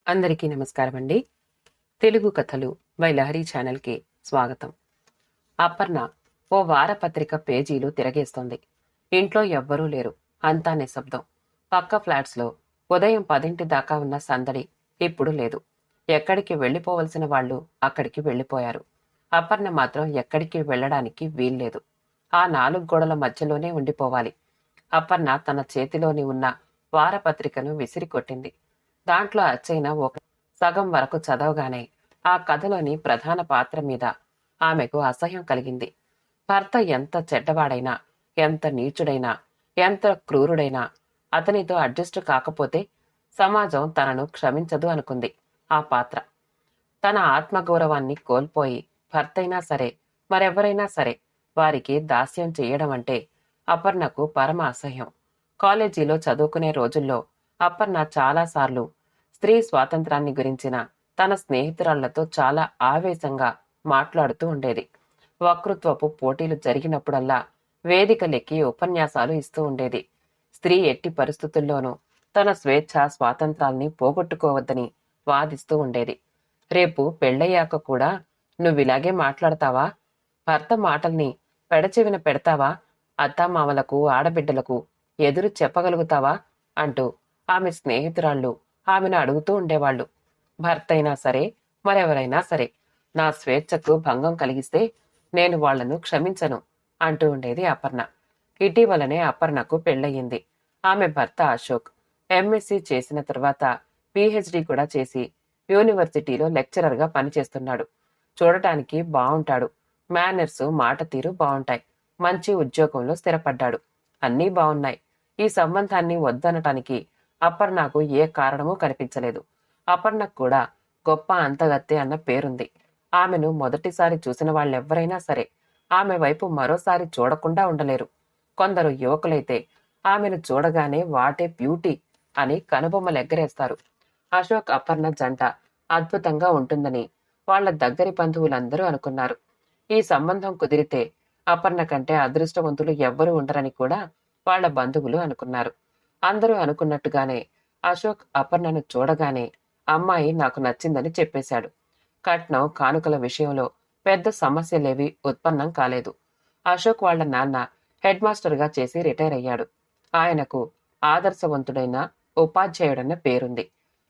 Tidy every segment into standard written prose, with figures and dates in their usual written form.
అందరికీ నమస్కారం అండి. తెలుగు కథలు బై లహరి ఛానల్కి స్వాగతం. అపర్ణ ఓ వారపత్రిక పేజీలు తిరగేస్తోంది. ఇంట్లో ఎవ్వరూ లేరు. అంతా నిశ్శబ్దం. పక్క ఫ్లాట్స్లో ఉదయం 10 దాకా ఉన్న సందడి ఇప్పుడు లేదు. ఎక్కడికి వెళ్ళిపోవలసిన వాళ్ళు అక్కడికి వెళ్ళిపోయారు. అపర్ణ మాత్రం ఎక్కడికి వెళ్ళడానికి వీల్లేదు. ఆ 4 గోడల మధ్యలోనే ఉండిపోవాలి. అపర్ణ తన చేతిలోని ఉన్న వారపత్రికను విసిరి కొట్టింది. దాంట్లో అచ్చైన ఒక సగం వరకు చదవగానే ఆ కథలోని ప్రధాన పాత్ర మీద ఆమెకు అసహ్యం కలిగింది. భర్త ఎంత చెడ్డవాడైనా, ఎంత నీచుడైనా, ఎంత క్రూరుడైనా అతనితో అడ్జస్ట్ కాకపోతే సమాజం తనను క్షమించదు అనుకుంది ఆ పాత్ర. తన ఆత్మగౌరవాన్ని కోల్పోయి భర్తైనా సరే, మరెవరైనా సరే వారికి దాస్యం చేయడం అంటే అపర్ణకు పరమ అసహ్యం. కాలేజీలో చదువుకునే రోజుల్లో అపర్ణ చాలాసార్లు స్త్రీ స్వాతంత్రాన్ని గురించిన తన స్నేహితురాళ్లతో చాలా ఆవేశంగా మాట్లాడుతూ ఉండేది. వక్తృత్వపు పోటీలు జరిగినప్పుడల్లా వేదికలెక్కి ఉపన్యాసాలు ఇస్తూ ఉండేది. స్త్రీ ఎట్టి పరిస్థితుల్లోనూ తన స్వేచ్ఛ స్వాతంత్రాల్ని పోగొట్టుకోవద్దని వాదిస్తూ ఉండేది. రేపు పెళ్ళయ్యాక కూడా నువ్విలాగే మాట్లాడతావా? భర్త మాటల్ని పెడచెవిన పెడతావా? అత్తామామలకు, ఆడబిడ్డలకు ఎదురు చెప్పగలుగుతావా? అంటూ ఆమె స్నేహితురాళ్ళు ఆమెను అడుగుతూ ఉండేవాళ్లు. భర్త అయినా సరే, మరెవరైనా సరే నా స్వేచ్ఛకు భంగం కలిగిస్తే నేను వాళ్లను క్షమించను అంటూ ఉండేది అపర్ణ. ఇటీవలనే అపర్ణకు పెళ్లయ్యింది. ఆమె భర్త అశోక్ ఎంఎస్సీ చేసిన తర్వాత పిహెచ్డి కూడా చేసి యూనివర్సిటీలో లెక్చరర్గా పనిచేస్తున్నాడు. చూడటానికి బావుంటాడు. మేనర్స్, మాట తీరు బావుంటాయి. మంచి ఉద్యోగంలో స్థిరపడ్డాడు. అన్నీ బావున్నాయి. ఈ సంబంధాన్ని వద్దనటానికి అపర్ణకు ఏ కారణమూ కనిపించలేదు. అపర్ణకు కూడా గొప్ప అంతగత్తె అన్న పేరుంది. ఆమెను మొదటిసారి చూసిన వాళ్ళెవ్వరైనా సరే ఆమె వైపు మరోసారి చూడకుండా ఉండలేరు. కొందరు యువకులైతే ఆమెను చూడగానే వాటే బ్యూటీ అని కనుబొమ్మలెగ్గరేస్తారు. అశోక్ అపర్ణ జంట అద్భుతంగా ఉంటుందని వాళ్ల దగ్గరి బంధువులందరూ అనుకున్నారు. ఈ సంబంధం కుదిరితే అపర్ణ కంటే అదృష్టవంతులు ఎవ్వరూ ఉండరని కూడా వాళ్ల బంధువులు అనుకున్నారు. అందరూ అనుకున్నట్టుగానే అశోక్ అపర్ణను చూడగానే అమ్మాయి నాకు నచ్చిందని చెప్పేశాడు. కట్నం, కానుకల విషయంలో పెద్ద సమస్యలేవి ఉత్పన్నం కాలేదు. అశోక్ వాళ్ల నాన్న హెడ్ మాస్టర్గా చేసి రిటైర్ అయ్యాడు. ఆయనకు ఆదర్శవంతుడైన ఉపాధ్యాయుడన్న పేరుంది.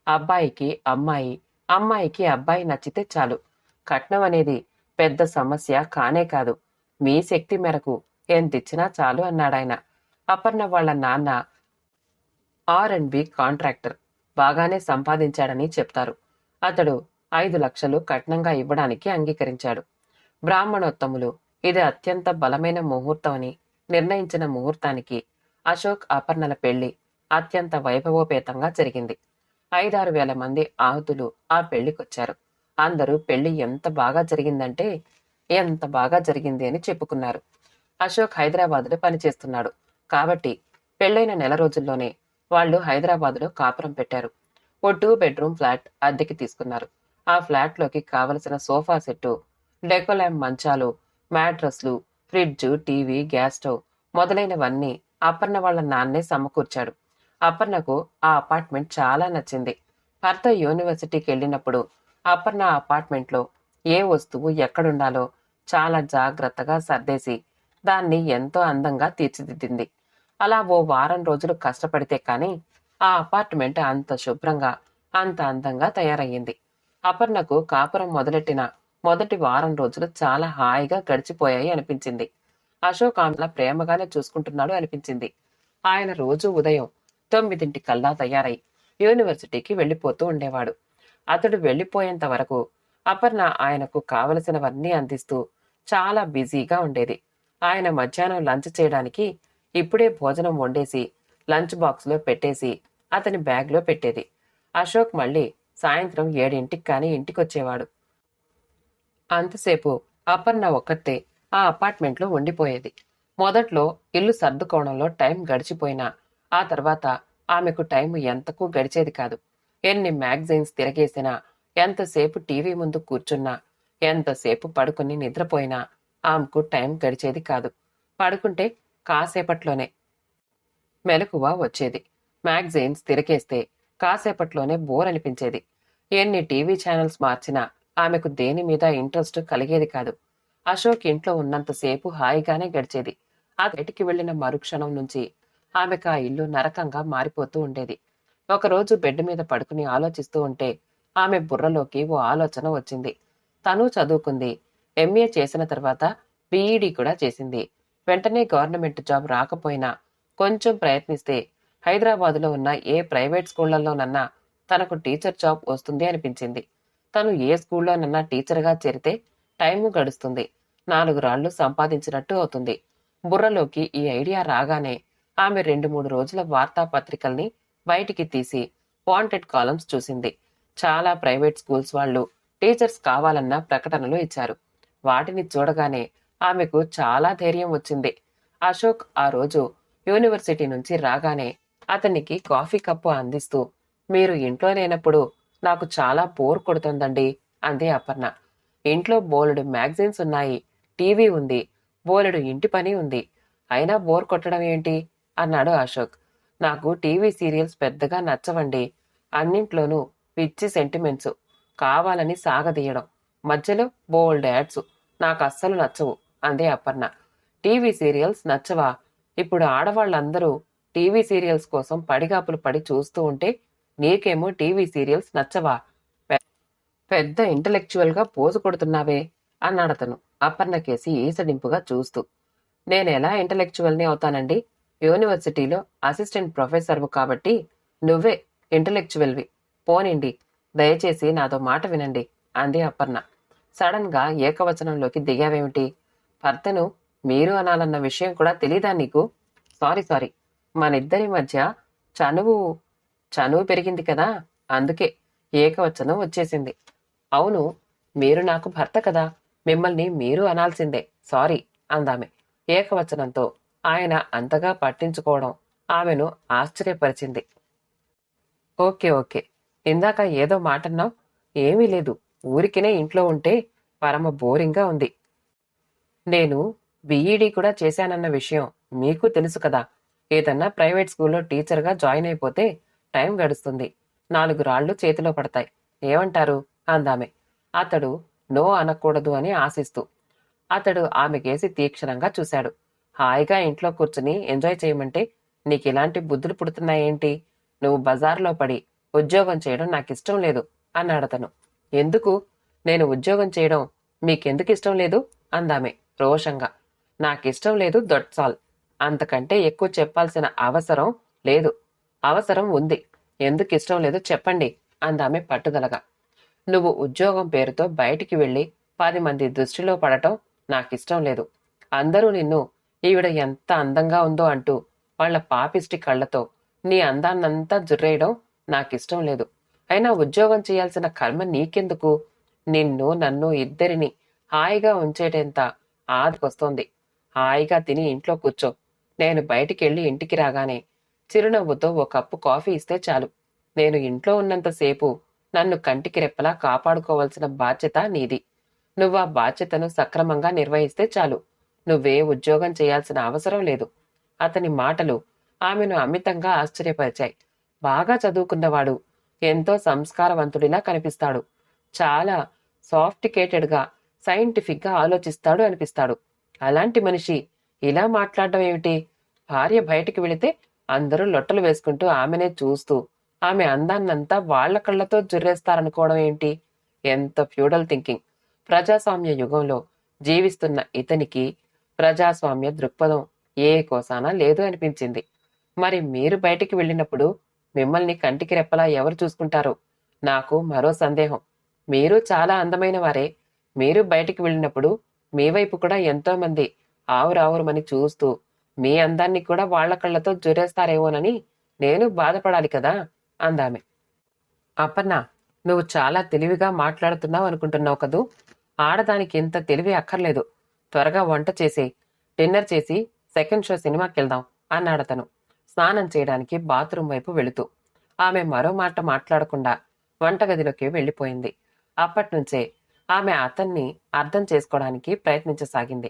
అబ్బాయికి అమ్మాయి, అమ్మాయికి అబ్బాయి నచ్చితే చాలు. కట్నం అనేది పెద్ద సమస్య కానే కాదు. మీ శక్తి మేరకు ఎంతిచ్చినా చాలు అన్నాడాయన. అపర్ణ వాళ్ల నాన్న R&B కాంట్రాక్టర్. బాగానే సంపాదించాడని చెప్తారు. అతడు 5 లక్షలు కట్నంగా ఇవ్వడానికి అంగీకరించాడు. బ్రాహ్మణోత్తములు ఇది అత్యంత బలమైన ముహూర్తం అని నిర్ణయించిన ముహూర్తానికి అశోక్ అపర్ణల పెళ్లి అత్యంత వైభవోపేతంగా జరిగింది. 5-6 వేల మంది ఆహుతులు ఆ పెళ్లికొచ్చారు. అందరూ పెళ్లి ఎంత బాగా జరిగింది అని చెప్పుకున్నారు. అశోక్ హైదరాబాదులో పనిచేస్తున్నాడు కాబట్టి పెళ్లైన నెల రోజుల్లోనే వాళ్లు హైదరాబాదులో కాపురం పెట్టారు. ఓ 2 బెడ్రూమ్ ఫ్లాట్ అద్దెకి తీసుకున్నారు. ఆ ఫ్లాట్లోకి కావలసిన సోఫా సెట్టు, డెకోలామ్ మంచాలు, మ్యాట్రస్లు, ఫ్రిడ్జ్, టీవీ, గ్యాస్ స్టవ్ మొదలైనవన్నీ అపర్ణ వాళ్ల నాన్నే సమకూర్చాడు. అపర్ణకు ఆ అపార్ట్మెంట్ చాలా నచ్చింది. భర్త యూనివర్సిటీకి వెళ్ళినప్పుడు అపర్ణ అపార్ట్మెంట్లో ఏ వస్తువు ఎక్కడుండాలో చాలా జాగ్రత్తగా సర్దేసి దాన్ని ఎంతో అందంగా తీర్చిదిద్దింది. అలా ఓ వారం రోజులు కష్టపడితే కానీ ఆ అపార్ట్మెంట్ అంత శుభ్రంగా, అంత అందంగా తయారయ్యింది. అపర్ణకు కాపురం మొదలెట్టిన మొదటి వారం రోజులు చాలా హాయిగా గడిచిపోయాయి అనిపించింది. అశోక్ ఆమెలా ప్రేమగానే చూసుకుంటున్నాడు అనిపించింది. ఆయన రోజు ఉదయం 9 తయారై యూనివర్సిటీకి వెళ్ళిపోతూ ఉండేవాడు. అతడు వెళ్ళిపోయేంత వరకు అపర్ణ ఆయనకు కావలసినవన్నీ అందిస్తూ చాలా బిజీగా ఉండేది. ఆయన మధ్యాహ్నం లంచ్ చేయడానికి ఇప్పుడే భోజనం వండేసి లంచ్ బాక్స్లో పెట్టేసి అతని బ్యాగ్లో పెట్టేది. అశోక్ మళ్ళీ సాయంత్రం 7ంటికి కానీ ఇంటికొచ్చేవాడు. అంతసేపు అపర్ణ ఒక్కతే ఆ అపార్ట్మెంట్లో ఉండిపోయేది. మొదట్లో ఇల్లు సర్దుకోవడంలో టైం గడిచిపోయినా ఆ తర్వాత ఆమెకు టైం ఎంతకు గడిచేది కాదు. ఎన్ని మ్యాగజైన్స్ తిరగేసినా, ఎంతసేపు టీవీ ముందు కూర్చున్నా, ఎంతసేపు పడుకుని నిద్రపోయినా ఆమెకు టైం గడిచేది కాదు. పడుకుంటే కాసేపట్లోనే మెలకువ వచ్చేది. మ్యాగజైన్స్ తిరగేస్తే కాసేపట్లోనే బోర్ అనిపించేది. ఎన్ని టీవీ ఛానల్స్ మార్చినా ఆమెకు దేని మీద ఇంట్రెస్ట్ కలిగేది కాదు. అశోక్ ఇంట్లో ఉన్నంతసేపు హాయిగానే గడిచేది. ఆ బయటికి వెళ్లిన మరుక్షణం నుంచి ఆమెకు ఆ ఇల్లు నరకంగా మారిపోతూ ఉండేది. ఒకరోజు బెడ్ మీద పడుకుని ఆలోచిస్తూ ఉంటే ఆమె బుర్రలోకి ఓ ఆలోచన వచ్చింది. తను చదువుకుంది. ఎంఏ చేసిన తర్వాత బీఈడీ కూడా చేసింది. వెంటనే గవర్నమెంట్ జాబ్ రాకపోయినా కొంచెం ప్రయత్నిస్తే హైదరాబాదులో ఉన్న ఏ ప్రైవేట్ స్కూళ్లలోనన్నా తనకు టీచర్ జాబ్ వస్తుంది అనిపించింది. తను ఏ స్కూల్లోనన్నా టీచర్గా చేరితే టైము గడుస్తుంది. 4 రాళ్లు సంపాదించినట్టు అవుతుంది. బుర్రలోకి ఈ ఐడియా రాగానే ఆమె 2-3 రోజుల వార్తాపత్రికల్ని బయటికి తీసి వాంటెడ్ కాలమ్స్ చూసింది. చాలా ప్రైవేట్ స్కూల్స్ వాళ్ళు టీచర్స్ కావాలన్న ప్రకటనలు ఇచ్చారు. వాటిని చూడగానే ఆమెకు చాలా ధైర్యం వచ్చింది. అశోక్ ఆ రోజు యూనివర్సిటీ నుంచి రాగానే అతనికి కాఫీ కప్పు అందిస్తూ, మీరు ఇంట్లో లేనప్పుడు నాకు చాలా బోర్ కొడుతోందండి అంది అపర్ణ. ఇంట్లో బోలెడు మ్యాగజైన్స్ ఉన్నాయి, టీవీ ఉంది, బోలెడు ఇంటి పని ఉంది, అయినా బోర్ కొట్టడం ఏంటి అన్నాడు అశోక్. నాకు టీవీ సీరియల్స్ పెద్దగా నచ్చవండి. అన్నింట్లోనూ పిచ్చి సెంటిమెంట్స్, కావాలని సాగదీయడం, మధ్యలో బోల్డ్ యాడ్స్, నాకు అస్సలు నచ్చవు అంది అపర్ణ. TV serials నచ్చవా? ఇప్పుడు ఆడవాళ్ళందరూ టీవీ సీరియల్స్ కోసం పడిగాపులు పడి చూస్తూ ఉంటే నీకేమో టీవీ సీరియల్స్ నచ్చవా? పెద్ద ఇంటలెక్చువల్ గా పోజు కొడుతున్నావే అన్నాడతను అపర్ణకేసి ఈసడింపుగా చూస్తూ. నేనెలా ఇంటలెక్చువల్ని అవుతానండి? యూనివర్సిటీలో అసిస్టెంట్ ప్రొఫెసర్వు కాబట్టి నువ్వే ఇంటలెక్చువల్వి. పోనిండి, దయచేసి నాతో మాట వినండి అంది అపర్ణ. సడన్ గా ఏకవచనంలోకి దిగావేమిటి? భర్తను మీరు అనాలన్న విషయం కూడా తెలీదా నీకు? సారీ సారీ, మనిద్దరి మధ్య చనువు చనువు పెరిగింది కదా, అందుకే ఏకవచనం వచ్చేసింది. అవును, మీరు నాకు భర్త కదా, మిమ్మల్ని మీరు అనాల్సిందే, సారీ అందామె. ఏకవచనంతో ఆయన అంతగా పట్టించుకోవడం ఆమెను ఆశ్చర్యపరిచింది. ఓకే ఓకే, ఇందాక ఏదో మాటన్నావ్? ఏమీ లేదు, ఊరికినే ఇంట్లో ఉంటే పరమ బోరింగ్గా ఉంది. నేను బీఈడీ కూడా చేశానన్న విషయం మీకు తెలుసు కదా. ఏదన్నా ప్రైవేట్ స్కూల్లో టీచర్గా జాయిన్ అయిపోతే టైం గడుస్తుంది, 4 రాళ్లు చేతిలో పడతాయి. ఏమంటారు అందామె. అతడు నో అనకూడదు అని ఆశిస్తూ. అతడు ఆమెకేసి తీక్షణంగా చూశాడు. హాయిగా ఇంట్లో కూర్చుని ఎంజాయ్ చేయమంటే నీకిలాంటి బుద్ధులు పుడుతున్నాయేంటి? నువ్వు బజార్లో పడి ఉద్యోగం చేయడం నాకిష్టం లేదు అన్నాడతను. ఎందుకు? నేను ఉద్యోగం చేయడం మీకెందుకు ఇష్టం లేదు అందామె రోషంగా. నాకిష్టం లేదు, దట్స్ ఆల్. అంతకంటే ఎక్కువ చెప్పాల్సిన అవసరం లేదు. అవసరం ఉంది, ఎందుకు ఇష్టం లేదో చెప్పండి అందామె పట్టుదలగా. నువ్వు ఉద్యోగం పేరుతో బయటికి వెళ్ళి 10 మంది దృష్టిలో పడటం నాకిష్టం లేదు. అందరూ నిన్ను ఈవిడ ఎంత అందంగా ఉందో అంటూ వాళ్ళ పాపిష్టి కళ్ళతో నీ అందాన్నంతా జుర్రేయడం నాకిష్టం లేదు. అయినా ఉద్యోగం చేయాల్సిన కర్మ నీకెందుకు? నిన్ను నన్ను ఇద్దరిని హాయిగా ఉంచేటంత ఆదికొస్తోంది. హాయిగా తిని ఇంట్లో కూర్చో. నేను బయటికెళ్ళి ఇంటికి రాగానే చిరునవ్వుతో ఓ కప్పు కాఫీ ఇస్తే చాలు. నేను ఇంట్లో ఉన్నంతసేపు నన్ను కంటికి రెప్పలా కాపాడుకోవాల్సిన బాధ్యత నీది. నువ్వా బాధ్యతను సక్రమంగా నిర్వహిస్తే చాలు. నువ్వే ఉద్యోగం చేయాల్సిన అవసరం లేదు. అతని మాటలు ఆమెను అమితంగా ఆశ్చర్యపరిచాయి. బాగా చదువుకున్నవాడు, ఎంతో సంస్కారవంతుడిలా కనిపిస్తాడు. చాలా సాఫ్టికేటెడ్గా, సైంటిఫిక్గా ఆలోచిస్తాడు అనిపిస్తాడు. అలాంటి మనిషి ఇలా మాట్లాడడం ఏమిటి? భార్య బయటికి వెళితే అందరూ లొట్టలు వేసుకుంటూ ఆమెనే చూస్తూ ఆమె అందాన్నంతా వాళ్ల కళ్ళతో జుర్రేస్తారనుకోవడం ఏంటి? ఎంత ఫ్యూడల్ థింకింగ్! ప్రజాస్వామ్య యుగంలో జీవిస్తున్న ఇతనికి ప్రజాస్వామ్య దృక్పథం ఏ కోసానా లేదు అనిపించింది. మరి మీరు బయటికి వెళ్ళినప్పుడు మిమ్మల్ని కంటికి రెప్పలా ఎవరు చూసుకుంటారు? నాకు మరో సందేహం. మీరు చాలా అందమైన వారే. మీరు బయటికి వెళ్ళినప్పుడు మీ వైపు కూడా ఎంతో మంది ఆవురావురమని చూస్తూ మీ అందాన్ని కూడా వాళ్ల కళ్ళతో జురేస్తారేమోనని నేను బాధపడాలి కదా అందామె. అపర్ణ, నువ్వు చాలా తెలివిగా మాట్లాడుతున్నావు అనుకుంటున్నావు కదూ? ఆడదానికి ఇంత తెలివి అక్కర్లేదు. త్వరగా వంట చేసి డిన్నర్ చేసి సెకండ్ షో సినిమాకెళ్దాం అన్నాడతను స్నానం చేయడానికి బాత్రూం వైపు వెళుతూ. ఆమె మరో మాట మాట్లాడకుండా వంటగదిలోకి వెళ్ళిపోయింది. అప్పట్నుంచే ఆమె అతన్ని అర్థం చేసుకోవడానికి ప్రయత్నించసాగింది.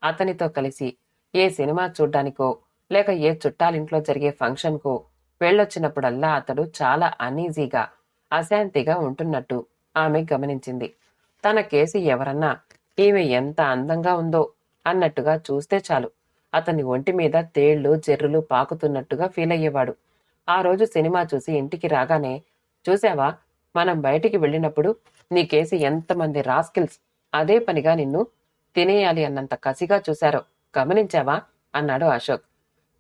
అతనితో కలిసి ఏ సినిమా చూడ్డానికో లేక ఏ చుట్టాలింట్లో జరిగే ఫంక్షన్కో వెళ్ళొచ్చినప్పుడల్లా అతడు చాలా అనీజీగా, అశాంతిగా ఉంటున్నట్టు ఆమె గమనించింది. తన కేసి ఎవరన్నా ఈమె ఎంత అందంగా ఉందో అన్నట్టుగా చూస్తే చాలు అతని ఒంటి మీద తేళ్లు జెర్రులు పాకుతున్నట్టుగా ఫీల్ అయ్యేవాడు. ఆ రోజు సినిమా చూసి ఇంటికి రాగానే, చూసావా, మనం బయటికి వెళ్ళినప్పుడు నీ కేసి ఎంతమంది రాస్కిల్స్ అదే పనిగా నిన్ను తినేయాలి అన్నంత కసిగా చూశారో గమనించావా అన్నాడు అశోక్.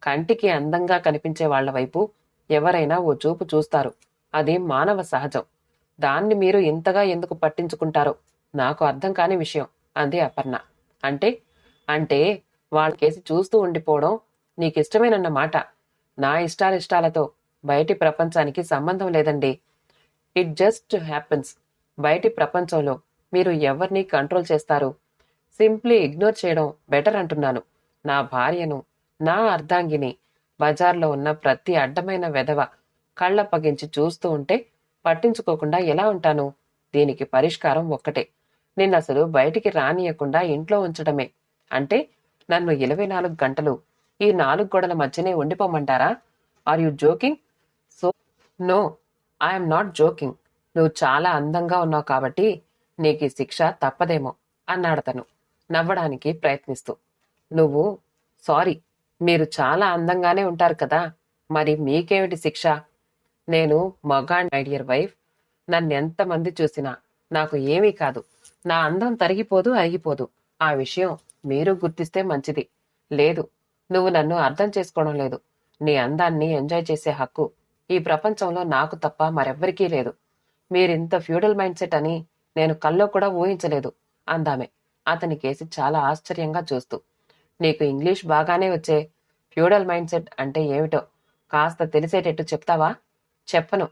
కంటికి అందంగా కనిపించే వాళ్ల వైపు ఎవరైనా ఓ చూపు చూస్తారు. అది మానవ సహజం. దాన్ని మీరు ఇంతగా ఎందుకు పట్టించుకుంటారో నాకు అర్థం కాని విషయం అంది అపర్ణ. అంటే అంటే వాళ్ళ కేసి చూస్తూ ఉండిపోవడం నీకిష్టమేనన్నమాట. నా ఇష్టాలిష్టాలతో బయటి ప్రపంచానికి సంబంధం లేదండి. It just happens. బయటి ప్రపంచంలో మీరు ఎవరిని కంట్రోల్ చేస్తారు? సింప్లీ ఇగ్నోర్ చేయడం బెటర్ అంటున్నాను. నా భార్యను, నా అర్ధాంగిని బజార్లో ఉన్న ప్రతి అడ్డమైన వెధవ కళ్ళప్పగించి చూస్తూ ఉంటే పట్టించుకోకుండా ఎలా ఉంటాను? దీనికి పరిష్కారం ఒక్కటే. నిన్నసలు బయటికి రానియకుండా ఇంట్లో ఉంచడమే. అంటే నన్ను 24 గంటలు ఈ 4 గోడల మధ్యనే ఉండిపోమంటారా? Are you joking? So no, I'm not joking. నువ్వు చాలా అందంగా ఉన్నావు కాబట్టి నీకీ శిక్ష తప్పదేమో అన్నాడతను నవ్వడానికి ప్రయత్నిస్తూ. నువ్వు సారీ, మీరు చాలా అందంగానే ఉంటారు కదా, మరి మీకేమిటి శిక్ష? నేను మగాణ్ణి మై డియర్ వైఫ్. నన్నెంతమంది చూసినా నాకు ఏమీ కాదు. నా అందం తరిగిపోదు, అరిగిపోదు. ఆ విషయం మీరు గుర్తిస్తే మంచిది. లేదు, నువ్వు నన్ను అర్థం చేసుకోవడం లేదు. నీ అందాన్ని ఎంజాయ్ చేసే హక్కు ఈ ప్రపంచంలో నాకు తప్ప మరెవ్వరికీ లేదు. మీరింత ఫ్యూడల్ మైండ్ సెట్ అని నేను కల్లో కూడా ఊహించలేదు అందామె అతని కేసి చాలా ఆశ్చర్యంగా చూస్తూ. నీకు ఇంగ్లీష్ బాగానే వచ్చే. ఫ్యూడల్ మైండ్ సెట్ అంటే ఏమిటో కాస్త తెలిసేటట్టు చెప్తావా? చెప్పను.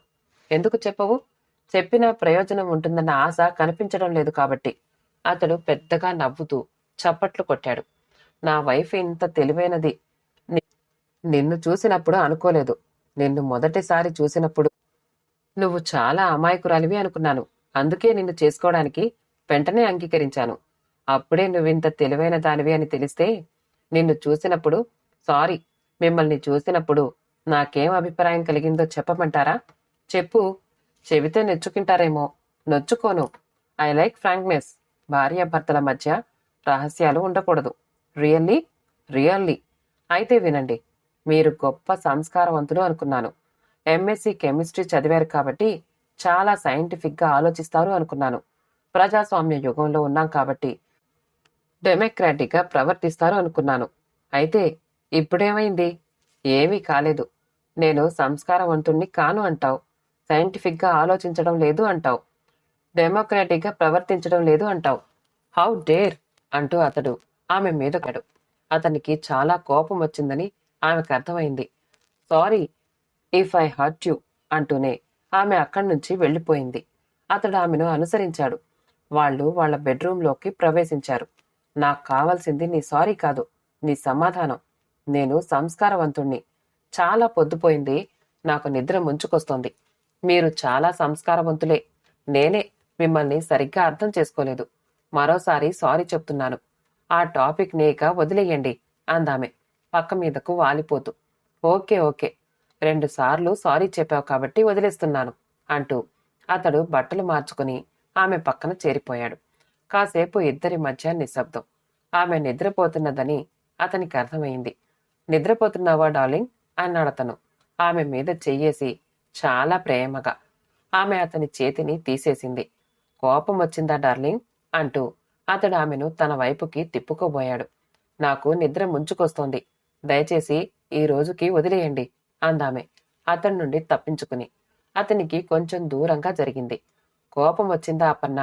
ఎందుకు చెప్పవు? చెప్పినా ప్రయోజనం ఉంటుందన్న ఆశ కనిపించడం లేదు కాబట్టి. అతడు పెద్దగా నవ్వుతూ చప్పట్లు కొట్టాడు. నా వైఫ్ ఇంత తెలివైనది నిన్ను చూసినప్పుడు అనుకోలేదు. నిన్ను మొదటిసారి చూసినప్పుడు నువ్వు చాలా అమాయకురాలివి అనుకున్నాను. అందుకే నిన్ను చేసుకోవడానికి వెంటనే అంగీకరించాను. అప్పుడే నువ్వింత తెలివైన దానివి అని తెలిస్తే నిన్ను చూసినప్పుడు సారీ, మిమ్మల్ని చూసినప్పుడు నాకేం అభిప్రాయం కలిగిందో చెప్పమంటారా? చెప్పు. చెబితే నెచ్చుకుంటారేమో. నొచ్చుకోను. I like frankness. భార్యాభర్తల మధ్య రహస్యాలు ఉండకూడదు. రియల్లీ? రియల్లీ. అయితే వినండి. మీరు గొప్ప సంస్కారవంతులు అనుకున్నాను. ఎంఎస్సి కెమిస్ట్రీ చదివారు కాబట్టి చాలా సైంటిఫిక్గా ఆలోచిస్తారు అనుకున్నాను. ప్రజాస్వామ్య యుగంలో ఉన్నాం కాబట్టి డెమోక్రాటిక్గా ప్రవర్తిస్తారు అనుకున్నాను. అయితే ఇప్పుడేమైంది? ఏమీ కాలేదు. నేను సంస్కారవంతుణ్ణి కాను అంటావు. సైంటిఫిక్గా ఆలోచించడం లేదు అంటావు. డెమోక్రాటిక్గా ప్రవర్తించడం లేదు అంటావు. హౌ డేర్ అంటూ అతడు ఆమె మీద పడ్డాడు. అతనికి చాలా కోపం వచ్చిందని ఆమెకు అర్థమైంది. Sorry if I hurt you అంటూనే ఆమె అక్కడి నుంచి వెళ్ళిపోయింది. అతడు ఆమెను అనుసరించాడు. వాళ్ళు వాళ్ళ బెడ్రూంలోకి ప్రవేశించారు. నాకు కావాల్సింది నీ సారీ కాదు, నీ సమాధానం. నేను సంస్కారవంతుణ్ణి. చాలా పొద్దుపోయింది. నాకు నిద్ర ముంచుకొస్తోంది. మీరు చాలా సంస్కారవంతులే. నేనే మిమ్మల్ని సరిగ్గా అర్థం చేసుకోలేదు. మరోసారి సారీ చెప్తున్నాను. ఆ టాపిక్ నేక వదిలేయండి అందామె పక్క మీదకు వాలిపోతూ. ఓకే ఓకే, 2 సార్లు సారీ చెప్పావు కాబట్టి వదిలేస్తున్నాను అంటూ అతడు బట్టలు మార్చుకుని ఆమె పక్కన చేరిపోయాడు. కాసేపు ఇద్దరి మధ్య నిశ్శబ్దం. ఆమె నిద్రపోతున్నదని అతనికి అర్థమైంది. నిద్రపోతున్నావా డార్లింగ్ అన్నాడతను ఆమె మీద చెయ్యేసి చాలా ప్రేమగా. ఆమె అతని చేతిని తీసేసింది. కోపం వచ్చిందా డార్లింగ్ అంటూ అతడు ఆమెను తన వైపుకి తిప్పుకోబోయాడు. నాకు నిద్ర ముంచుకొస్తోంది. దయచేసి ఈ రోజుకి వదిలేయండి అందామె అతడి నుండి తప్పించుకుని. అతనికి కొంచెం దూరంగా జరిగింది. కోపం వచ్చిందా అపర్ణ?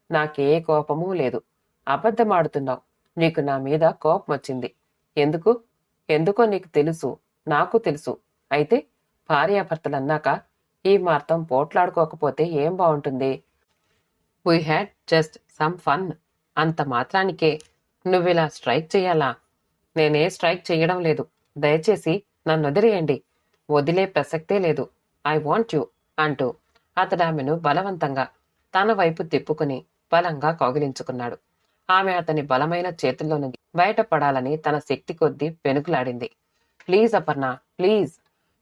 నాకే కోపమూ లేదు. అబద్ధమాడుతున్నావు. నీకు నా మీద కోపం వచ్చింది. ఎందుకు? ఎందుకో నీకు తెలుసు, నాకు తెలుసు. అయితే భార్యాభర్తలన్నాక ఈ మాత్రం పోట్లాడుకోకపోతే ఏం బాగుంటుంది? We had just some fun. అంత మాత్రానికే నువ్విలా స్ట్రైక్ చెయ్యాలా? నేనే స్ట్రైక్ చెయ్యడం లేదు. దయచేసి నన్ను వదిలేయండి. వదిలే ప్రసక్తే లేదు. ఐ వాంట్ యూ అంటూ అతడామెను బలవంతంగా తన వైపు తిప్పుకుని బలంగా కౌగిలించుకున్నాడు. ఆమె అతని బలమైన చేతుల్లో నుంచి బయటపడాలని తన శక్తి కొద్దీ పెనుకులాడింది. Please Aparna, please.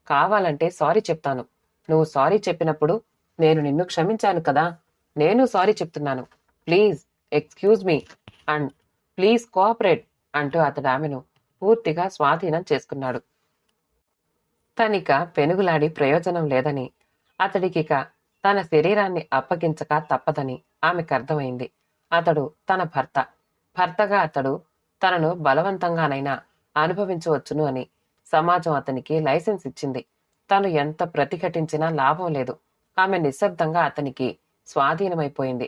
కావాలంటే సారీ చెప్తాను. నువ్వు సారీ చెప్పినప్పుడు నేను నిన్ను క్షమించాను కదా. నేను సారీ చెప్తున్నాను. Please excuse me and please cooperate అంటూ అతడు ఆమెను పూర్తిగా స్వాధీనం చేసుకున్నాడు. తనిక పెనుగులాడి ప్రయోజనం లేదని, అతడికిక తన శరీరాన్ని అప్పగించక తప్పదని ఆమెకర్థమైంది. అతడు తన భర్త. భర్తగా అతడు తనను బలవంతంగానైనా అనుభవించవచ్చును అని సమాజం అతనికి లైసెన్స్ ఇచ్చింది. తను ఎంత ప్రతిఘటించినా లాభం లేదు. ఆమె నిశ్శబ్దంగా అతనికి స్వాధీనమైపోయింది.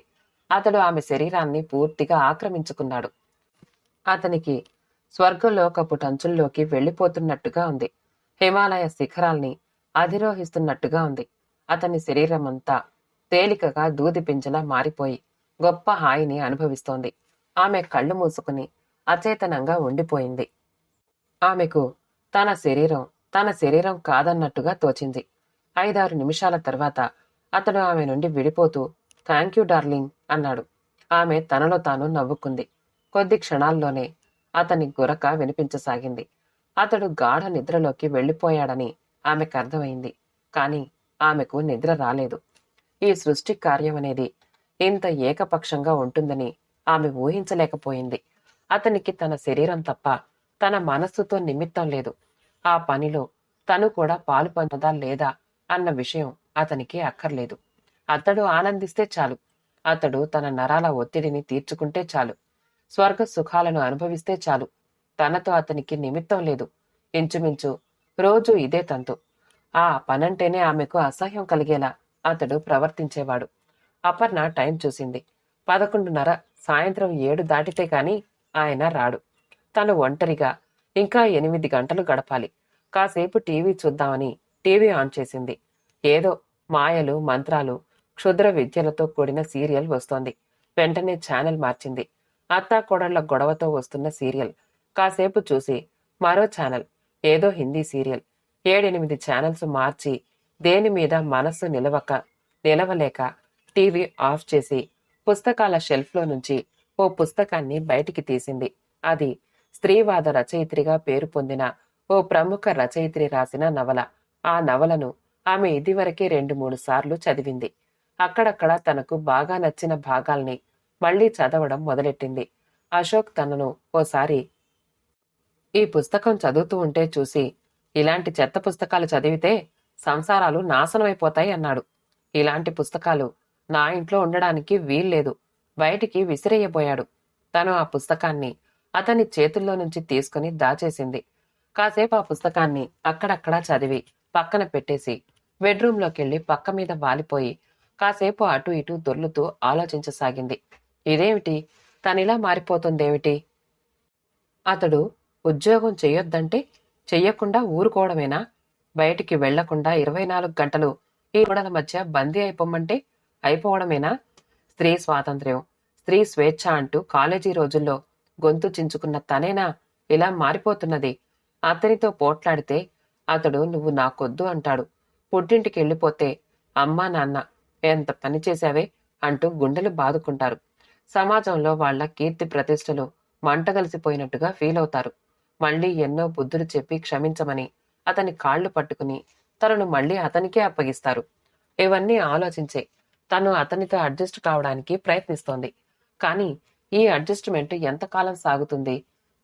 అతడు ఆమె శరీరాన్ని పూర్తిగా ఆక్రమించుకున్నాడు. అతనికి స్వర్గలోకపు టంచుల్లోకి వెళ్ళిపోతున్నట్టుగా ఉంది. హిమాలయ శిఖరాల్ని అధిరోహిస్తున్నట్టుగా ఉంది. అతని శరీరమంతా తేలికగా దూది పింజలా మారిపోయి గొప్ప హాయిని అనుభవిస్తోంది. ఆమె కళ్ళు మూసుకుని అచేతనంగా ఉండిపోయింది. ఆమెకు తన శరీరం కాదన్నట్టుగా తోచింది. 5-6 నిమిషాల తర్వాత అతడు ఆమె నుండి విడిపోతూ థ్యాంక్ యూ డార్లింగ్ అన్నాడు. ఆమె తనలో తాను నవ్వుకుంది. కొద్ది క్షణాల్లోనే అతని గురక వినిపించసాగింది. అతడు గాఢ నిద్రలోకి వెళ్ళిపోయాడని ఆమెకర్థమైంది. కాని ఆమెకు నిద్ర రాలేదు. ఈ సృష్టి కార్యమనేది ఇంత ఏకపక్షంగా ఉంటుందని ఆమె ఊహించలేకపోయింది. అతనికి తన శరీరం తప్ప తన మనస్సుతో నిమిత్తం లేదు. ఆ పనిలో తను కూడా పాలు పొందదా లేదా అన్న విషయం అతనికి అక్కర్లేదు. అతడు ఆనందిస్తే చాలు. అతడు తన నరాల ఒత్తిడిని తీర్చుకుంటే చాలు. స్వర్గ సుఖాలను అనుభవిస్తే చాలు. తనతో అతనికి నిమిత్తం లేదు. ఇంచుమించు రోజు ఇదే తంతు. ఆ పనంటేనే ఆమెకు అసహ్యం కలిగేలా అతడు ప్రవర్తించేవాడు. అపర్ణ టైం చూసింది. 11:30. సాయంత్రం 7 దాటితే కాని ఆయన రాడు. తను ఒంటరిగా ఇంకా 8 గంటలు గడపాలి. కాసేపు టీవీ చూద్దామని టీవీ ఆన్ చేసింది. ఏదో మాయలు, మంత్రాలు, క్షుద్ర విద్యలతో కూడిన సీరియల్ వస్తోంది. వెంటనే ఛానల్ మార్చింది. అత్తాకోడళ్ల గొడవతో వస్తున్న సీరియల్. కాసేపు చూసి మరో ఛానల్, ఏదో హిందీ సీరియల్. 7-8 ఛానల్స్ మార్చి దేని మీద మనస్సు నిలవలేక టీవీ ఆఫ్ చేసి పుస్తకాల షెల్ఫ్లో నుంచి ఓ పుస్తకాన్ని బయటికి తీసింది. అది స్త్రీవాద రచయిత్రిగా పేరు పొందిన ఓ ప్రముఖ రచయిత్రి రాసిన నవల. ఆ నవలను ఆమె ఇదివరకే 2-3 సార్లు చదివింది. అక్కడక్కడ తనకు బాగా నచ్చిన భాగాల్ని మళ్లీ చదవడం మొదలెట్టింది. అశోక్ తనను ఓసారి ఈ పుస్తకం చదువుతూ ఉంటే చూసి, ఇలాంటి చెత్త పుస్తకాలు చదివితే సంసారాలు నాశనమైపోతాయి అన్నాడు. ఇలాంటి పుస్తకాలు నా ఇంట్లో ఉండడానికి వీల్లేదు. బయటికి విసిరేయబోయాడు. తను ఆ పుస్తకాన్ని అతని చేతుల్లో నుంచి తీసుకుని దాచేసింది. కాసేపు ఆ పుస్తకాన్ని అక్కడక్కడా చదివి పక్కన పెట్టేసి బెడ్రూంలోకెళ్లి పక్క మీద వాలిపోయి కాసేపు అటు ఇటు దొర్లుతూ ఆలోచించసాగింది. ఇదేమిటి? తనిలా మారిపోతుందేమిటి? అతడు ఉద్యోగం చెయ్యొద్దంటే చెయ్యకుండా ఊరుకోవడమేనా? బయటికి వెళ్లకుండా 24 గంటలు ఈ గోడల మధ్య బందీ అయిపోవడమేనా? స్త్రీ స్వాతంత్ర్యం, స్త్రీ స్వేచ్ఛ అంటూ కాలేజీ రోజుల్లో గొంతు చించుకున్న తనేనా ఇలా మారిపోతున్నది? అతనితో పోట్లాడితే అతడు నువ్వు నాకొద్దు అంటాడు. పుట్టింటికి వెళ్ళిపోతే అమ్మా నాన్న ఎంత పని చేశావే అంటూ గుండెలు బాదుకుంటారు. సమాజంలో వాళ్ల కీర్తి ప్రతిష్టలు మంటగలిసిపోయినట్టుగా ఫీల్ అవుతారు. మళ్లీ ఎన్నో బుద్ధులు చెప్పి క్షమించమని అతని కాళ్లు పట్టుకుని తనను మళ్లీ అతనికే అప్పగిస్తారు. ఇవన్నీ ఆలోచించే తను అతనితో అడ్జస్ట్ కావడానికి ప్రయత్నిస్తోంది. కానీ ఈ అడ్జస్ట్మెంట్ ఎంతకాలం సాగుతుంది?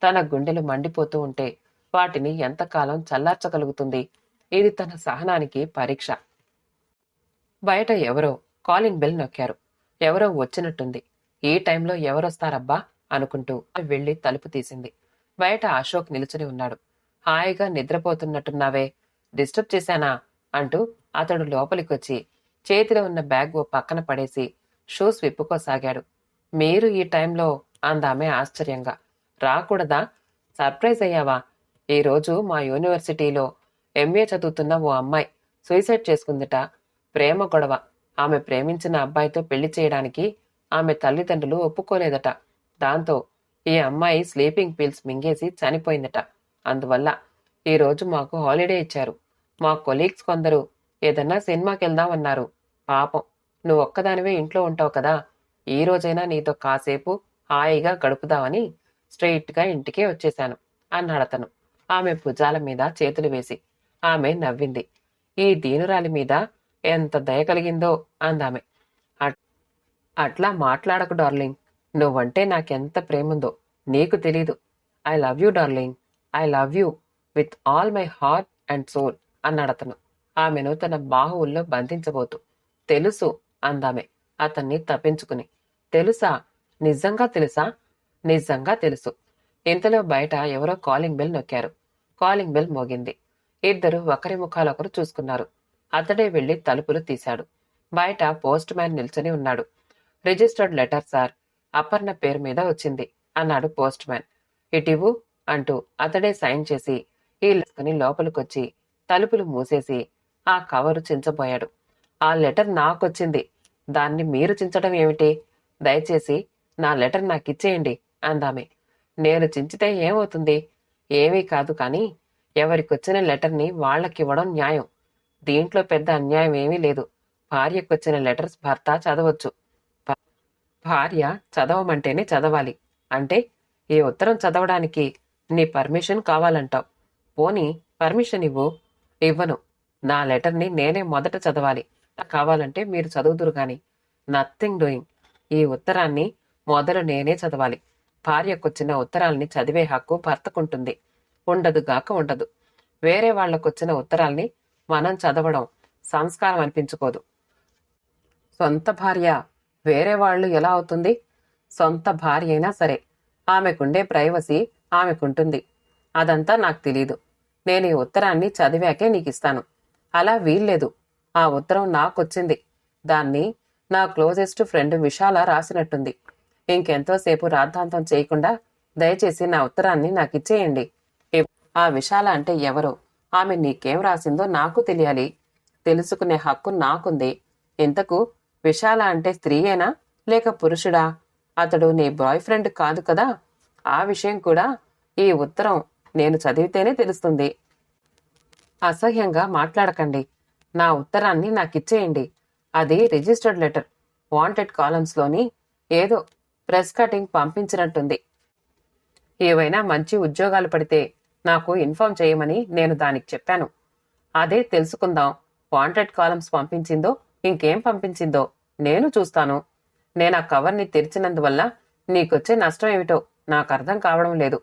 తన గుండెలు మండిపోతూ ఉంటే వాటిని ఎంతకాలం చల్లార్చగలుగుతుంది? ఇది తన సహనానికి పరీక్ష. బయట ఎవరో కాలింగ్ బెల్ నొక్కారు. ఎవరో వచ్చినట్టుంది. ఈ టైంలో ఎవరొస్తారబ్బా అనుకుంటూ వెళ్లి తలుపు తీసింది. బయట అశోక్ నిలుచుని ఉన్నాడు. హాయిగా నిద్రపోతున్నట్టున్నావే, డిస్టర్బ్ చేశానా అంటూ అతడు లోపలికొచ్చి చేతిలో ఉన్న బ్యాగ్ ఓ పక్కన పడేసి షూస్ విప్పుకోసాగాడు. మీరు ఈ టైంలో అందామె ఆశ్చర్యంగా. రాకూడదా? సర్ప్రైజ్ అయ్యావా? ఈరోజు మా యూనివర్సిటీలో ఎంఏ చదువుతున్న ఓ అమ్మాయి సూసైడ్ చేసుకుందిట. ప్రేమ గొడవ. ఆమె ప్రేమించిన అబ్బాయితో పెళ్లి చేయడానికి ఆమె తల్లిదండ్రులు ఒప్పుకోలేదట. దాంతో ఈ అమ్మాయి స్లీపింగ్ పిల్స్ మింగేసి చనిపోయిందట. అందువల్ల ఈరోజు మాకు హాలిడే ఇచ్చారు. మా కొలీగ్స్ కొందరు ఏదన్నా సినిమాకెళ్దామన్నారు. పాపం నువ్వు ఒక్కదానివే ఇంట్లో ఉంటావు కదా, ఈ రోజైనా నీతో కాసేపు హాయిగా గడుపుదామని స్ట్రెయిట్గా ఇంటికే వచ్చేశాను అన్నాడతను ఆమె భుజాల మీద చేతులు వేసి. ఆమె నవ్వింది. ఈ దీనురాలి మీద ఎంత దయ కలిగిందో అందామె. అట్లా మాట్లాడకు డార్లింగ్. నువ్వంటే నాకెంత ప్రేముందో నీకు తెలీదు. I love you darling. I love you with all my heart and soul అన్నాడతను ఆమెను తన బాహువుల్లో బంధించబోతూ. తెలుసు అందామె అతన్ని తప్పించుకుని. తెలుసా? నిజంగా తెలుసా? నిజంగా తెలుసు. ఇంతలో బయట ఎవరో కాలింగ్ బెల్ నొక్కారు. కాలింగ్ బెల్ మోగింది. ఇద్దరు ఒకరి ముఖాలొకరు చూసుకున్నారు. అతడే వెళ్లి తలుపులు తీశాడు. బయట పోస్ట్ మ్యాన్ నిల్చొని ఉన్నాడు. రిజిస్టర్డ్ లెటర్ సార్, అపర్ణ పేరు మీద వచ్చింది అన్నాడు పోస్ట్ మ్యాన్. ఇటివు అంటూ అతడే సైన్ చేసి ఈలసుకుని లోపలికొచ్చి తలుపులు మూసేసి ఆ కవరు చించబోయాడు. ఆ లెటర్ నాకొచ్చింది, దాన్ని మీరు చించడం ఏమిటి? దయచేసి నా లెటర్ నాకిచ్చేయండి అందామె. నేను చించితే ఏమవుతుంది? ఏమీ కాదు, కానీ ఎవరికొచ్చిన లెటర్ని వాళ్లకివ్వడం న్యాయం. దీంట్లో పెద్ద అన్యాయం ఏమీ లేదు. భార్యకొచ్చిన లెటర్స్ భర్త చదవచ్చు. భార్య చదవమంటేనే చదవాలి. అంటే ఈ ఉత్తరం చదవడానికి నీ పర్మిషన్ కావాలంటావు. పోనీ పర్మిషన్ ఇవ్వు. ఇవ్వను. నా లెటర్ని నేనే మొదట చదవాలి. కావాలంటే మీరు చదువుదురు గాని. Nothing doing. ఈ ఉత్తరాన్ని మొదలు నేనే చదవాలి. భార్యకొచ్చిన ఉత్తరాల్ని చదివే హక్కు భర్తకుంటుంది. ఉండదుగాక ఉండదు. వేరే వాళ్లకొచ్చిన ఉత్తరాల్ని మనం చదవడం సంస్కారం అనిపించుకోదు. సొంత భార్య వేరే వాళ్ళు ఎలా అవుతుంది? సొంత భార్య అయినా సరే ఆమెకుండే ప్రైవసీ ఆమెకుంటుంది. అదంతా నాకు తెలీదు. నేను ఈ ఉత్తరాన్ని చదివాకే నీకిస్తాను. అలా వీల్లేదు. ఆ ఉత్తరం నాకొచ్చింది. దాన్ని నా క్లోజెస్ట్ ఫ్రెండ్ విశాల రాసినట్టుంది. ఇంకెంతోసేపు రాద్ధాంతం చేయకుండా దయచేసి నా ఉత్తరాన్ని నాకిచ్చేయండి. ఆ విశాల అంటే ఎవరో, ఆమె నీకేం రాసిందో నాకు తెలియాలి. తెలుసుకునే హక్కు నాకుంది. ఇంతకు విశాల అంటే స్త్రీయేనా లేక పురుషుడా? అతడు నీ బాయ్ ఫ్రెండ్ కాదు కదా? ఆ విషయం కూడా ఈ ఉత్తరం నేను చదివితేనే తెలుస్తుంది. అసహ్యంగా మాట్లాడకండి. నా ఉత్తరాన్ని నాకిచ్చేయండి. అది రిజిస్టర్డ్ లెటర్. వాంటెడ్ కాలమ్స్లోని ఏదో ప్రెస్ కటింగ్ పంపించినట్టుంది. ఏవైనా మంచి ఉద్యోగాలు పడితే నాకు ఇన్ఫార్మ్ చేయమని నేను దానికి చెప్పాను. అదే తెలుసుకుందాం. వాంటెడ్ కాలమ్స్ పంపించిందో ఇంకేం పంపించిందో నేను చూస్తాను. నేను ఆ కవర్ని తెరిచినందువల్ల నీకొచ్చే నష్టం ఏమిటో నాకు అర్థం కావడం లేదు.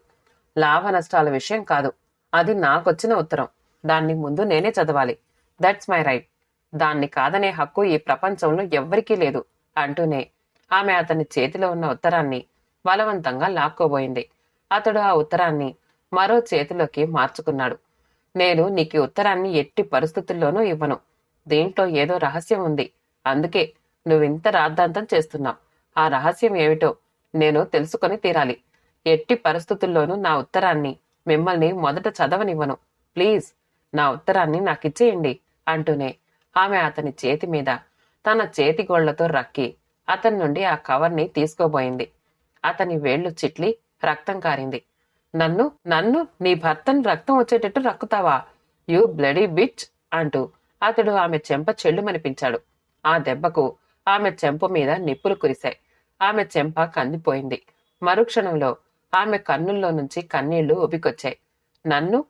లాభ నష్టాల విషయం కాదు. అది నాకొచ్చిన ఉత్తరం. దాన్ని ముందు నేనే చదవాలి. That's my right. దాన్ని కాదనే హక్కు ఈ ప్రపంచంలో ఎవ్వరికీ లేదు అంటూనే ఆమె అతని చేతిలో ఉన్న ఉత్తరాన్ని బలవంతంగా లాక్కోబోయింది. అతడు ఆ ఉత్తరాన్ని మరో చేతిలోకి మార్చుకున్నాడు. నేను నీకు ఉత్తరాన్ని ఎట్టి పరిస్థితుల్లోనూ ఇవ్వను. దీంట్లో ఏదో రహస్యం ఉంది. అందుకే నువ్వింత రాద్ధాంతం చేస్తున్నావు. ఆ రహస్యం ఏమిటో నేను తెలుసుకొని తీరాలి. ఎట్టి పరిస్థితుల్లోనూ నా ఉత్తరాన్ని మిమ్మల్ని మొదట చదవనివ్వను. ప్లీజ్ నా ఉత్తరాన్ని నాకిచ్చేయండి అంటూనే ఆమె అతని చేతి మీద తన చేతి గోళ్లతో రక్కి అతని నుండి ఆ కవర్ని తీసుకోబోయింది. అతని వేళ్లు చిట్లి రక్తం కారింది. నన్ను నన్ను నీ భర్తను రక్తం వచ్చేటట్టు రక్కుతావా? యూ బ్లడీ బిచ్ అంటూ అతడు ఆమె చెంప చెల్లుమనిపించాడు. ఆ దెబ్బకు ఆమె చెంప మీద నిప్పులు కురిశాయి. ఆమె చెంప కందిపోయింది. మరుక్షణంలో ఆమె కన్నుల్లో నుంచి కన్నీళ్లు ఉబికొచ్చాయి. నన్ను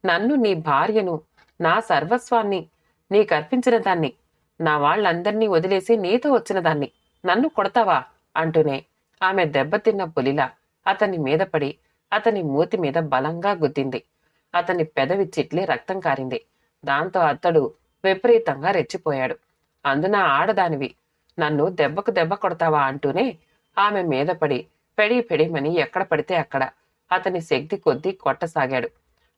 నన్ను నీ భార్యను, నా సర్వస్వాన్ని, నీకర్పించిన దాన్ని, నా వాళ్ళందర్నీ వదిలేసి నీతో వచ్చిన దాన్ని నన్ను కొడతావా అంటూనే ఆమె దెబ్బతిన్న పులిలా అతని మీద పడి అతని మూతి మీద బలంగా గుద్దింది. అతని పెదవి చిట్లి రక్తం కారింది. దాంతో అతడు విపరీతంగా రెచ్చిపోయాడు. అందున ఆడదానివి నన్ను దెబ్బకు దెబ్బ కొడతావా అంటూనే ఆమె మీద పడి పెడి పెడిమని ఎక్కడ పడితే అక్కడ అతని శక్తి కొద్దీ కొట్టసాగాడు.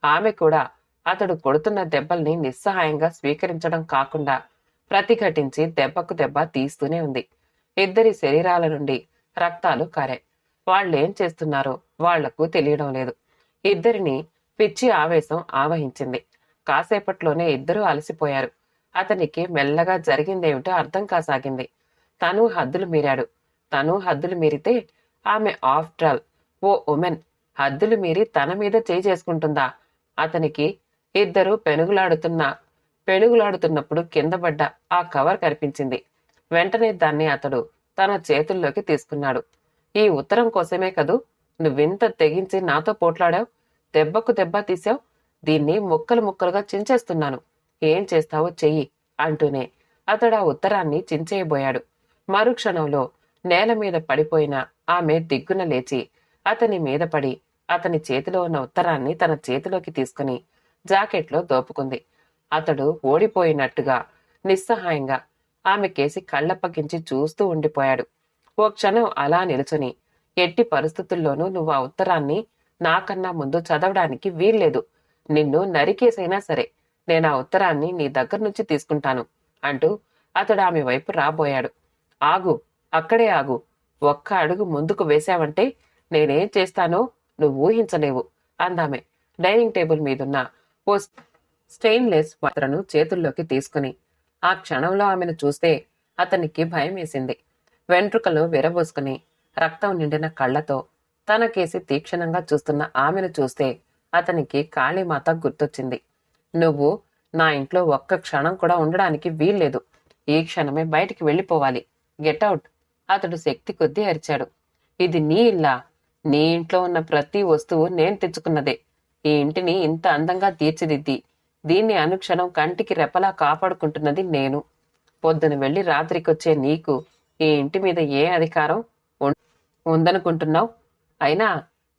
ఆమె కూడా అతడు కొడుతున్న దెబ్బల్ని నిస్సహాయంగా స్వీకరించడం కాకుండా ప్రతిఘటించి దెబ్బకు దెబ్బ తీస్తూనే ఉంది. ఇద్దరి శరీరాల నుండి రక్తాలు కారాయి. వాళ్ళేం చేస్తున్నారో వాళ్లకు తెలియడం లేదు. ఇద్దరిని పిచ్చి ఆవేశం ఆవహించింది. కాసేపట్లోనే ఇద్దరూ అలసిపోయారు. అతనికి మెల్లగా జరిగిందేమిటో అర్థం కాసాగింది. తను హద్దులు మీరాడు. తను హద్దులు మీరితే ఆమె ఆఫ్టర్ ఆల్ ఓ ఉమెన్ హద్దులు మీరి తన మీద చేయి చేసుకుంటుందా? అతనికి ఇద్దరు పెనుగులాడుతున్నప్పుడు కిందపడ్డ ఆ కవర్ కనిపించింది. వెంటనే దాన్ని అతడు తన చేతుల్లోకి తీసుకున్నాడు. ఈ ఉత్తరం కోసమే కదూ నువ్వింత తెగించి నాతో పోట్లాడావు? దెబ్బకు దెబ్బ తీసావు. దీన్ని ముక్కలు ముక్కలుగా చించేస్తున్నాను. ఏం చేస్తావో చెయ్యి అంటూనే అతడు ఆ ఉత్తరాన్ని చించేయబోయాడు. మరుక్షణంలో నేల మీద పడిపోయిన ఆమె దిగ్గున లేచి అతని మీద పడి అతని చేతిలో ఉన్న ఉత్తరాన్ని తన చేతిలోకి తీసుకుని జాకెట్లో దోపుకుంది. అతడు ఓడిపోయినట్టుగా నిస్సహాయంగా ఆమె కేసి కళ్ళప్పగించి చూస్తూ ఉండిపోయాడు. ఓ క్షణం అలా నిలుచుని, ఎట్టి పరిస్థితుల్లోనూ నువ్వు ఆ ఉత్తరాన్ని నాకన్నా ముందు చదవడానికి వీల్లేదు. నిన్ను నరికేసైనా సరే నేను ఆ ఉత్తరాన్ని నీ దగ్గర నుంచి తీసుకుంటాను అంటూ అతడు ఆమె వైపు రాబోయాడు. ఆగు, అక్కడే ఆగు. ఒక్క అడుగు ముందుకు వేశావంటే నేనేం చేస్తానో నువ్వు ఊహించలేవు అందామె డైనింగ్ టేబుల్ మీదున్న ఓ స్టెయిన్లెస్ పాత్రను చేతుల్లోకి తీసుకుని. ఆ క్షణంలో ఆమెను చూస్తే అతనికి భయం వేసింది. వెంట్రుకలు విరబోసుకుని రక్తం నిండిన కళ్లతో తన కేసి తీక్షణంగా చూస్తున్న ఆమెను చూస్తే అతనికి కాళీమాత గుర్తొచ్చింది. నువ్వు నా ఇంట్లో ఒక్క క్షణం కూడా ఉండడానికి వీల్లేదు. ఈ క్షణమే బయటికి వెళ్ళిపోవాలి. గెట్అవుట్! అతడు శక్తి కొద్దీ అరిచాడు. ఇది నీ ఇల్లా? నీ ఇంట్లో ఉన్న ప్రతి వస్తువు నేను తెచ్చుకున్నదే. ఈ ఇంటిని ఇంత అందంగా తీర్చిదిద్ది దీన్ని అనుక్షణం కంటికి రెపలా కాపాడుకుంటున్నది నేను. పొద్దున వెళ్లి రాత్రికొచ్చే నీకు ఈ ఇంటి మీద ఏ అధికారం ఉందనుకుంటున్నావు? అయినా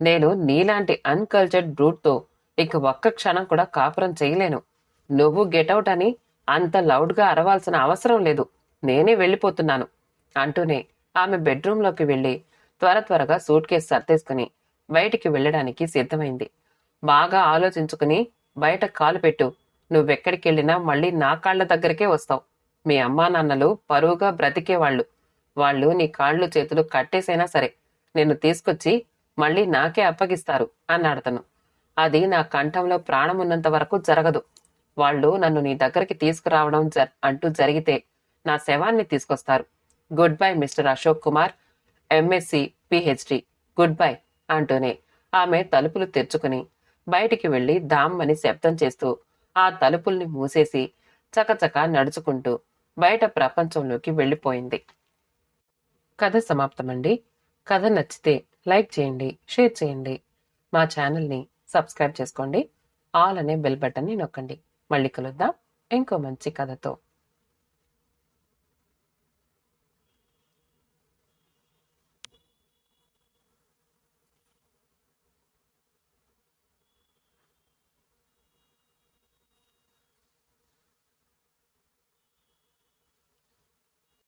నేను నీలాంటి అన్కల్చర్డ్ బ్రూట్తో ఇక ఒక్క క్షణం కూడా కాపురం చేయలేను. నువ్వు గెటౌట్ అని అంత లౌడ్గా అరవాల్సిన అవసరం లేదు. నేనే వెళ్ళిపోతున్నాను అంటూనే ఆమె బెడ్రూంలోకి వెళ్లి త్వరగా సూట్ కేసు సర్దేసుకుని బయటికి వెళ్లడానికి సిద్ధమైంది. బాగా ఆలోచించుకుని బయట కాలు పెట్టు. నువ్వెక్కడికెళ్ళినా మళ్ళీ నా కాళ్ల దగ్గరకే వస్తావు. మీ అమ్మా నాన్నలు పరువుగా బ్రతికేవాళ్లు. వాళ్ళు నీ కాళ్ళు చేతులు కట్టేసైనా సరే నిన్ను తీసుకొచ్చి మళ్ళీ నాకే అప్పగిస్తారు అన్నాడతను. అది నా కంఠంలో ప్రాణమున్నంత వరకు జరగదు. వాళ్ళు నన్ను నీ దగ్గరికి తీసుకురావడం అంటూ జరిగితే నా శవాన్ని తీసుకొస్తారు. Good bye mister Ashok Kumar, MSc PhD. Good bye అంటూనే ఆమె తలుపులు తెరుచుకుని బయటికి వెళ్లి దామ్మని శబ్దం చేస్తూ ఆ తలుపుల్ని మూసేసి చకచక నడుచుకుంటూ బయట ప్రపంచంలోకి వెళ్ళిపోయింది. కథ సమాప్తమండి. కథ నచ్చితే లైక్ చేయండి, షేర్ చేయండి. మా ఛానల్ని సబ్స్క్రైబ్ చేసుకోండి. ఆల్ అనే బెల్ బటన్ని నొక్కండి. మళ్ళీ కలుద్దాం ఇంకో మంచి కథతో.